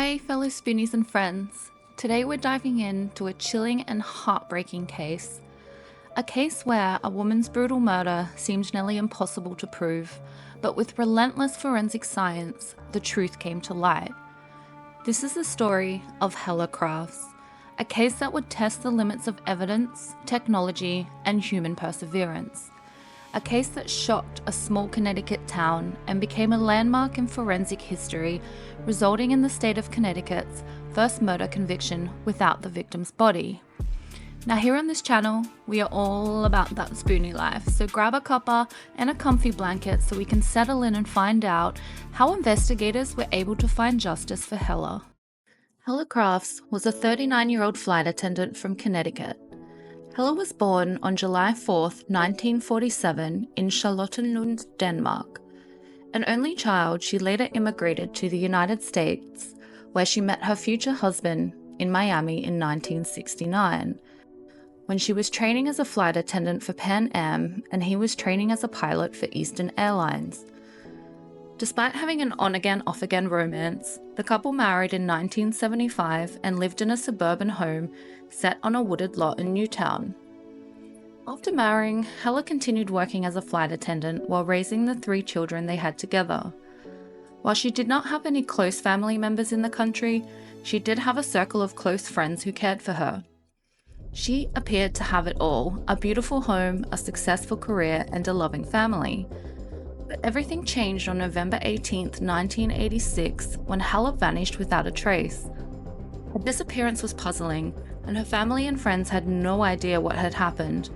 Hi fellow Spoonies and friends. Today we're diving into a chilling and heartbreaking case. A case where a woman's brutal murder seemed nearly impossible to prove, but with relentless forensic science, the truth came to light. This is the story of Helle Crafts, a case that would test the limits of evidence, technology, and human perseverance. A case that shocked a small Connecticut town and became a landmark in forensic history, resulting in the state of Connecticut's first murder conviction without the victim's body. Now here on this channel, we are all about that Spoonie life, so grab a cuppa and a comfy blanket so we can settle in and find out how investigators were able to find justice for Helle. Helle Crafts was a 39-year-old flight attendant from Connecticut. Helle was born on July 4, 1947 in Charlottenlund, Denmark. An only child, she later immigrated to the United States, where she met her future husband in Miami in 1969, when she was training as a flight attendant for Pan Am and he was training as a pilot for Eastern Airlines. Despite having an on-again, off-again romance, the couple married in 1975 and lived in a suburban home set on a wooded lot in Newtown. After marrying, Helle continued working as a flight attendant while raising the 3 children they had together. While she did not have any close family members in the country, she did have a circle of close friends who cared for her. She appeared to have it all: a beautiful home, a successful career, and a loving family. But everything changed on November 18, 1986, when Helle vanished without a trace. Her disappearance was puzzling, and her family and friends had no idea what had happened.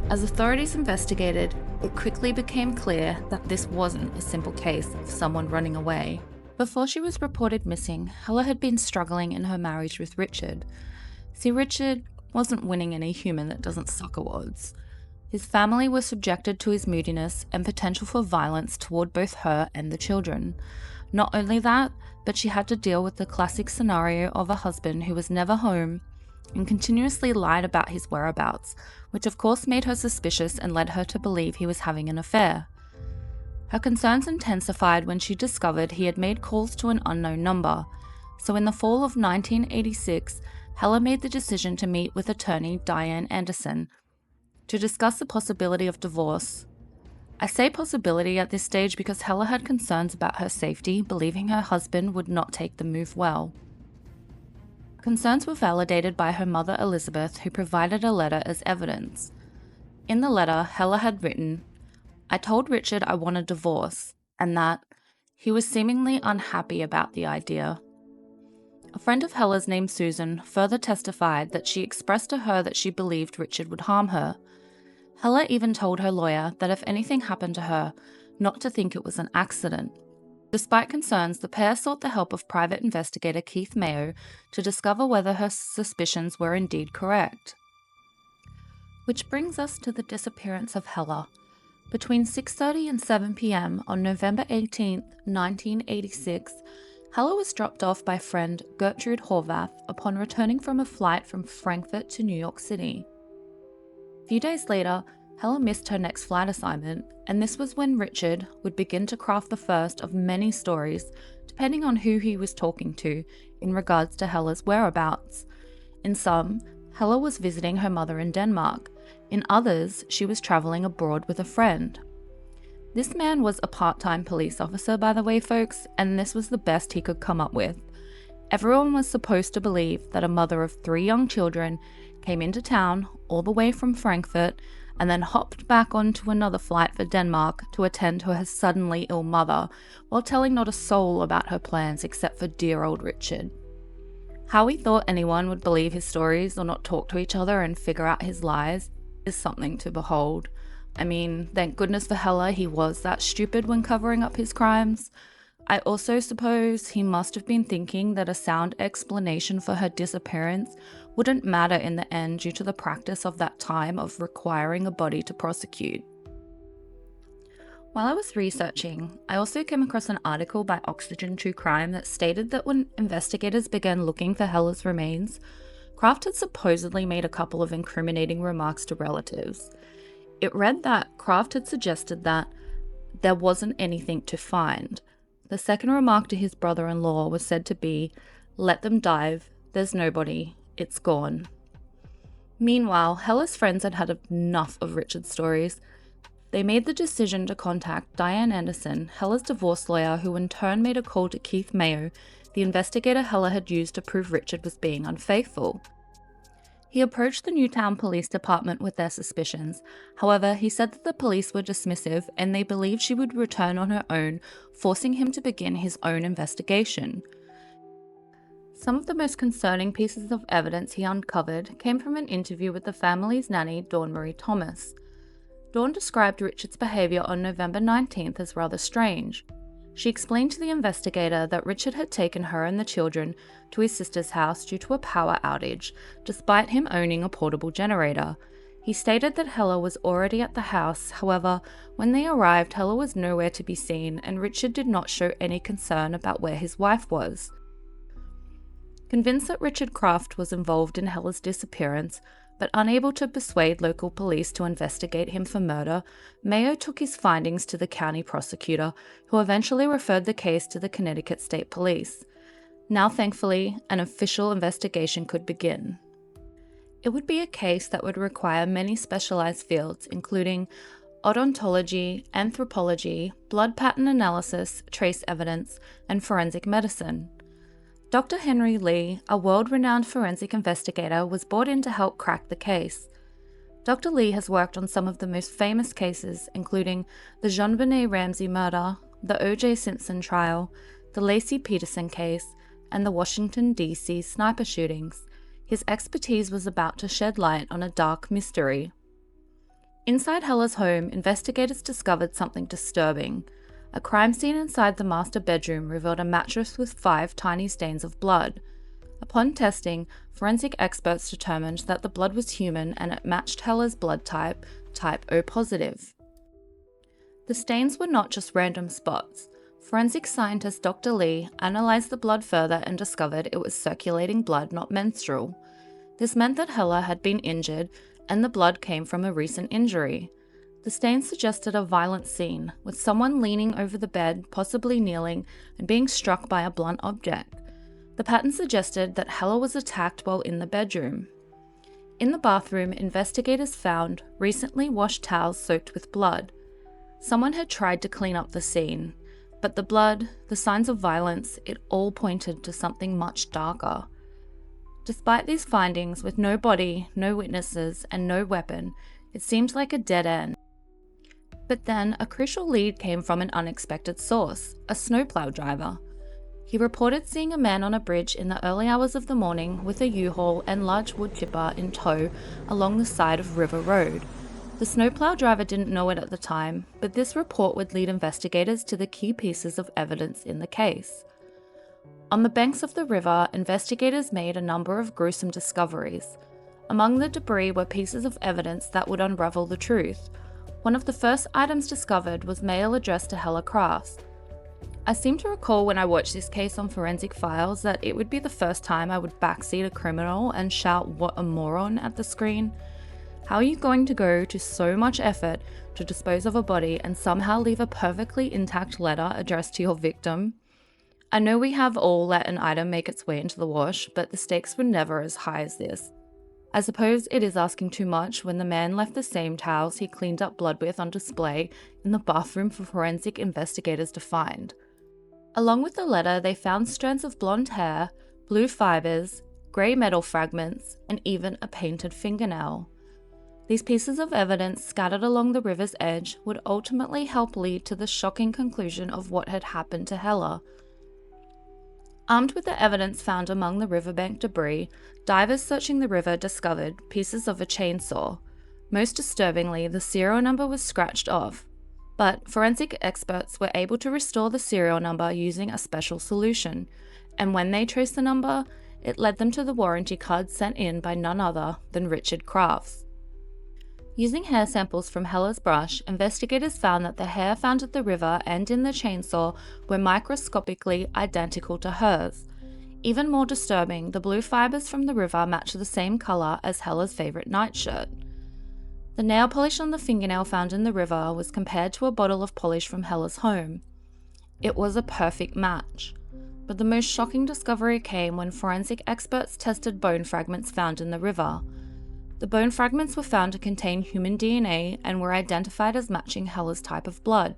As authorities investigated, it quickly became clear that this wasn't a simple case of someone running away. Before she was reported missing, Helle had been struggling in her marriage with Richard. See, Richard wasn't winning any Human That Doesn't Suck awards. His family was subjected to his moodiness and potential for violence toward both her and the children. Not only that, but she had to deal with the classic scenario of a husband who was never home and continuously lied about his whereabouts, which of course made her suspicious and led her to believe he was having an affair. Her concerns intensified when she discovered he had made calls to an unknown number, so in the fall of 1986, Helle made the decision to meet with attorney Diane Anderson to discuss the possibility of divorce. I say possibility at this stage because Helle had concerns about her safety, believing her husband would not take the move well. Concerns were validated by her mother Elizabeth, who provided a letter as evidence. In the letter, Helle had written, "I told Richard I want a divorce, and that he was seemingly unhappy about the idea." A friend of Helle's named Susan further testified that she expressed to her that she believed Richard would harm her. Helle even told her lawyer that if anything happened to her, not to think it was an accident. Despite concerns, the pair sought the help of private investigator Keith Mayo to discover whether her suspicions were indeed correct. Which brings us to the disappearance of Helle. Between 6:30 and 7 p.m. on November 18, 1986, Helle was dropped off by friend Gertrude Horvath upon returning from a flight from Frankfurt to New York City. A few days later, Helle missed her next flight assignment, and this was when Richard would begin to craft the first of many stories, depending on who he was talking to, in regards to Helle's whereabouts. In some, Helle was visiting her mother in Denmark. In others, she was traveling abroad with a friend. This man was a part-time police officer, by the way, folks, and this was the best he could come up with. Everyone was supposed to believe that a mother of 3 young children came into town all the way from Frankfurt and then hopped back onto another flight for Denmark to attend to her suddenly ill mother, while telling not a soul about her plans except for dear old Richard. How he thought anyone would believe his stories or not talk to each other and figure out his lies is something to behold. I mean, thank goodness for Helle he was that stupid when covering up his crimes. I also suppose he must have been thinking that a sound explanation for her disappearance wouldn't matter in the end due to the practice of that time of requiring a body to prosecute. While I was researching, I also came across an article by Oxygen True Crime that stated that when investigators began looking for Helle's remains, Kraft had supposedly made a couple of incriminating remarks to relatives. It read that Kraft had suggested that there wasn't anything to find. The second remark to his brother-in-law was said to be, Let them dive. There's nobody. It's gone. Meanwhile, Helle's friends had had enough of Richard's stories. They made the decision to contact Diane Anderson, Helle's divorce lawyer, who in turn made a call to Keith Mayo, the investigator Helle had used to prove Richard was being unfaithful. He approached the Newtown Police Department with their suspicions. However, he said that the police were dismissive and they believed she would return on her own, forcing him to begin his own investigation. Some of the most concerning pieces of evidence he uncovered came from an interview with the family's nanny, Dawn Marie Thomas. Dawn described Richard's behaviour on November 19th as rather strange. She explained to the investigator that Richard had taken her and the children to his sister's house due to a power outage, despite him owning a portable generator. He stated that Helle was already at the house. However, when they arrived, Helle was nowhere to be seen and Richard did not show any concern about where his wife was. Convinced that Richard Kraft was involved in Helle's disappearance, but unable to persuade local police to investigate him for murder, Mayo took his findings to the county prosecutor, who eventually referred the case to the Connecticut State Police. Now, thankfully, an official investigation could begin. It would be a case that would require many specialized fields, including odontology, anthropology, blood pattern analysis, trace evidence, and forensic medicine. Dr. Henry Lee, a world-renowned forensic investigator, was brought in to help crack the case. Dr. Lee has worked on some of the most famous cases, including the JonBenet Ramsey murder, the O.J. Simpson trial, the Lacey Peterson case, and the Washington, D.C. sniper shootings. His expertise was about to shed light on a dark mystery. Inside Helle's home, investigators discovered something disturbing. A crime scene inside the master bedroom revealed a mattress with 5 tiny stains of blood. Upon testing, forensic experts determined that the blood was human and it matched Helle's blood type, type O positive. The stains were not just random spots. Forensic scientist Dr. Lee analyzed the blood further and discovered it was circulating blood, not menstrual. This meant that Helle had been injured and the blood came from a recent injury. The stains suggested a violent scene, with someone leaning over the bed, possibly kneeling, and being struck by a blunt object. The pattern suggested that Helle was attacked while in the bedroom. In the bathroom, investigators found recently washed towels soaked with blood. Someone had tried to clean up the scene, but the blood, the signs of violence, it all pointed to something much darker. Despite these findings, with no body, no witnesses, and no weapon, it seemed like a dead end. But then, a crucial lead came from an unexpected source, a snowplow driver. He reported seeing a man on a bridge in the early hours of the morning with a U-Haul and large woodchipper in tow along the side of River Road. The snowplow driver didn't know it at the time, but this report would lead investigators to the key pieces of evidence in the case. On the banks of the river, investigators made a number of gruesome discoveries. Among the debris were pieces of evidence that would unravel the truth. One of the first items discovered was mail addressed to Helle Crafts. I seem to recall when I watched this case on Forensic Files that it would be the first time I would backseat a criminal and shout "what a moron" at the screen. How are you going to go to so much effort to dispose of a body and somehow leave a perfectly intact letter addressed to your victim? I know we have all let an item make its way into the wash, but the stakes were never as high as this. I suppose it is asking too much when the man left the same towels he cleaned up blood with on display in the bathroom for forensic investigators to find. Along with the letter, they found strands of blonde hair, blue fibers, grey metal fragments, and even a painted fingernail. These pieces of evidence scattered along the river's edge would ultimately help lead to the shocking conclusion of what had happened to Helle. Armed with the evidence found among the riverbank debris, divers searching the river discovered pieces of a chainsaw. Most disturbingly, the serial number was scratched off, but forensic experts were able to restore the serial number using a special solution, and when they traced the number, it led them to the warranty card sent in by none other than Richard Crafts. Using hair samples from Helle's brush, investigators found that the hair found at the river and in the chainsaw were microscopically identical to hers. Even more disturbing, the blue fibers from the river matched the same colour as Helle's favourite nightshirt. The nail polish on the fingernail found in the river was compared to a bottle of polish from Helle's home. It was a perfect match. But the most shocking discovery came when forensic experts tested bone fragments found in the river. The bone fragments were found to contain human DNA and were identified as matching Helle's type of blood.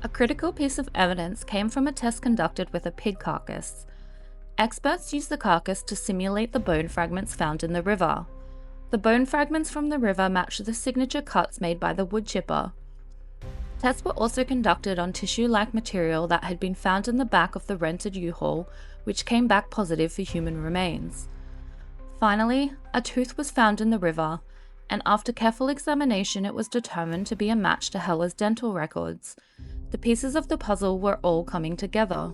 A critical piece of evidence came from a test conducted with a pig carcass. Experts used the carcass to simulate the bone fragments found in the river. The bone fragments from the river matched the signature cuts made by the woodchipper. Tests were also conducted on tissue-like material that had been found in the back of the rented U-Haul, which came back positive for human remains. Finally, a tooth was found in the river, and after careful examination it was determined to be a match to Helle's dental records. The pieces of the puzzle were all coming together.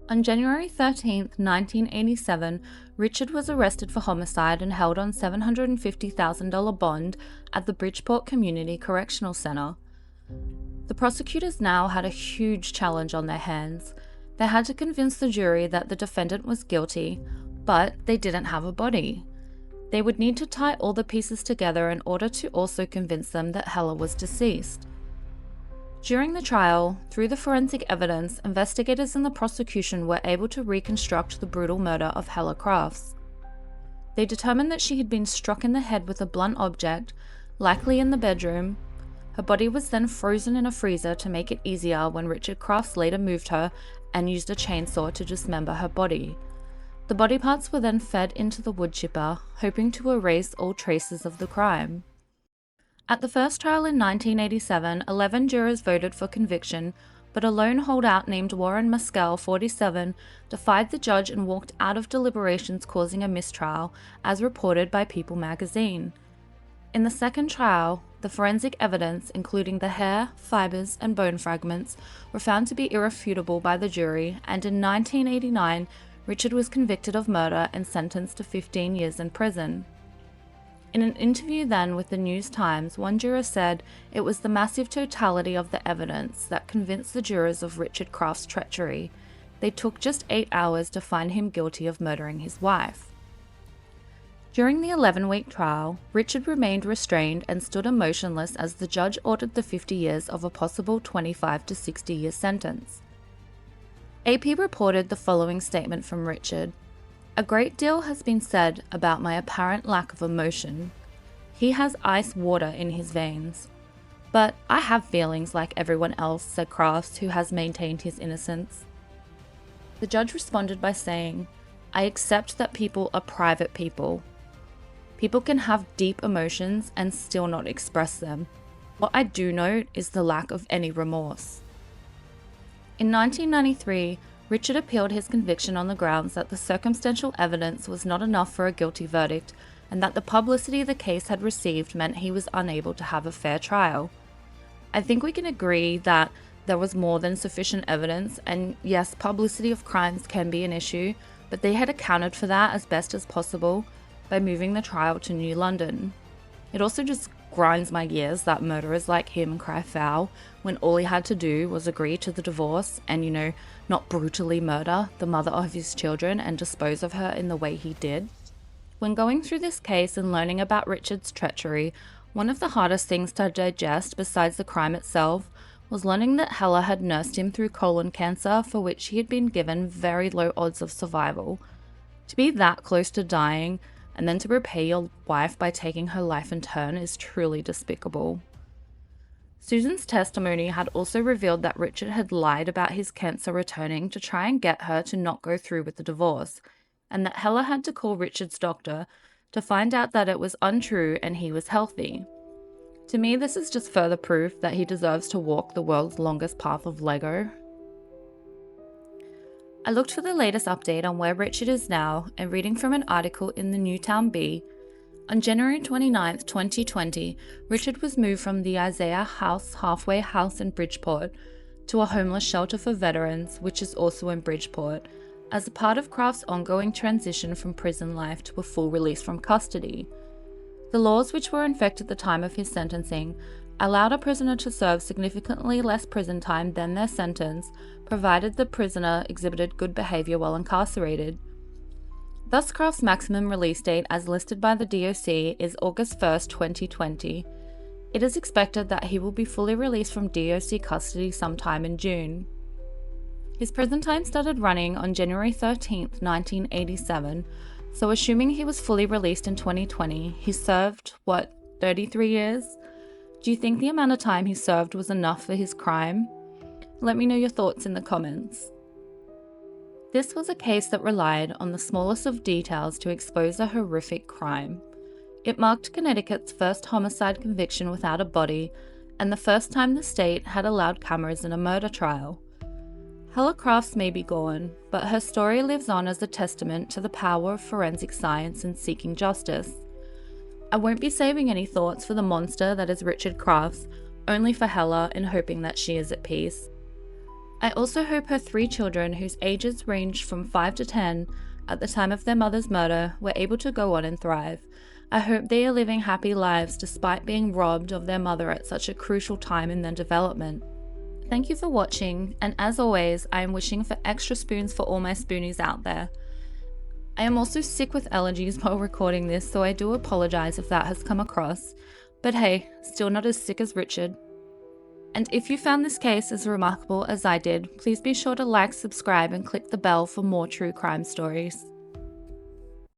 On January 13, 1987, Richard was arrested for homicide and held on $750,000 bond at the Bridgeport Community Correctional Center. The prosecutors now had a huge challenge on their hands. They had to convince the jury that the defendant was guilty, but they didn't have a body. They would need to tie all the pieces together in order to also convince them that Helle was deceased. During the trial, through the forensic evidence, investigators and the prosecution were able to reconstruct the brutal murder of Helle Crafts. They determined that she had been struck in the head with a blunt object, likely in the bedroom. Her body was then frozen in a freezer to make it easier when Richard Crafts later moved her and used a chainsaw to dismember her body. The body parts were then fed into the woodchipper, hoping to erase all traces of the crime. At the first trial in 1987, 11 jurors voted for conviction, but a lone holdout named Warren Maskell, 47, defied the judge and walked out of deliberations, causing a mistrial, as reported by People magazine. In the second trial, the forensic evidence, including the hair, fibers, and bone fragments, were found to be irrefutable by the jury, and in 1989, Richard was convicted of murder and sentenced to 15 years in prison. In an interview then with the News Times, one juror said it was the massive totality of the evidence that convinced the jurors of Richard Crafts' treachery. They took just 8 hours to find him guilty of murdering his wife. During the 11-week trial, Richard remained restrained and stood emotionless as the judge ordered the 50 years of a possible 25 to 60-year sentence. AP reported the following statement from Richard. "A great deal has been said about my apparent lack of emotion. He has ice water in his veins. But I have feelings like everyone else," said Crafts, who has maintained his innocence. The judge responded by saying, "I accept that people are private people. People can have deep emotions and still not express them. What I do note is the lack of any remorse." In 1993, Richard appealed his conviction on the grounds that the circumstantial evidence was not enough for a guilty verdict and that the publicity the case had received meant he was unable to have a fair trial. I think we can agree that there was more than sufficient evidence, and yes, publicity of crimes can be an issue, but they had accounted for that as best as possible by moving the trial to New London. It also just grinds my gears that murderers like him cry foul when all he had to do was agree to the divorce and, not brutally murder the mother of his children and dispose of her in the way he did. When going through this case and learning about Richard's treachery, one of the hardest things to digest besides the crime itself was learning that Helle had nursed him through colon cancer, for which he had been given very low odds of survival. To be that close to dying and then to repay your wife by taking her life in turn is truly despicable. Susan's testimony had also revealed that Richard had lied about his cancer returning to try and get her to not go through with the divorce, and that Helle had to call Richard's doctor to find out that it was untrue and he was healthy. To me, this is just further proof that he deserves to walk the world's longest path of Lego. I looked for the latest update on where Richard is now, and reading from an article in the Newtown Bee, on January 29, 2020, Richard was moved from the Isaiah House halfway house in Bridgeport to a homeless shelter for veterans, which is also in Bridgeport, as a part of Crafts' ongoing transition from prison life to a full release from custody. The laws, which were in effect at the time of his sentencing, allowed a prisoner to serve significantly less prison time than their sentence, provided the prisoner exhibited good behavior while incarcerated. Thus, Crafts' maximum release date, as listed by the DOC, is August 1, 2020. It is expected that he will be fully released from DOC custody sometime in June. His prison time started running on January 13th, 1987, so assuming he was fully released in 2020, he served, 33 years? Do you think the amount of time he served was enough for his crime? Let me know your thoughts in the comments. This was a case that relied on the smallest of details to expose a horrific crime. It marked Connecticut's first homicide conviction without a body, and the first time the state had allowed cameras in a murder trial. Helle Crafts may be gone, but her story lives on as a testament to the power of forensic science in seeking justice. I won't be saving any thoughts for the monster that is Richard Crafts, only for Helle and hoping that she is at peace. I also hope her 3 children, whose ages ranged from 5 to 10 at the time of their mother's murder, were able to go on and thrive. I hope they are living happy lives despite being robbed of their mother at such a crucial time in their development. Thank you for watching, and as always, I am wishing for extra spoons for all my spoonies out there. I am also sick with allergies while recording this, so I do apologize if that has come across, but hey, still not as sick as Richard. And if you found this case as remarkable as I did, please be sure to like, subscribe, and click the bell for more true crime stories.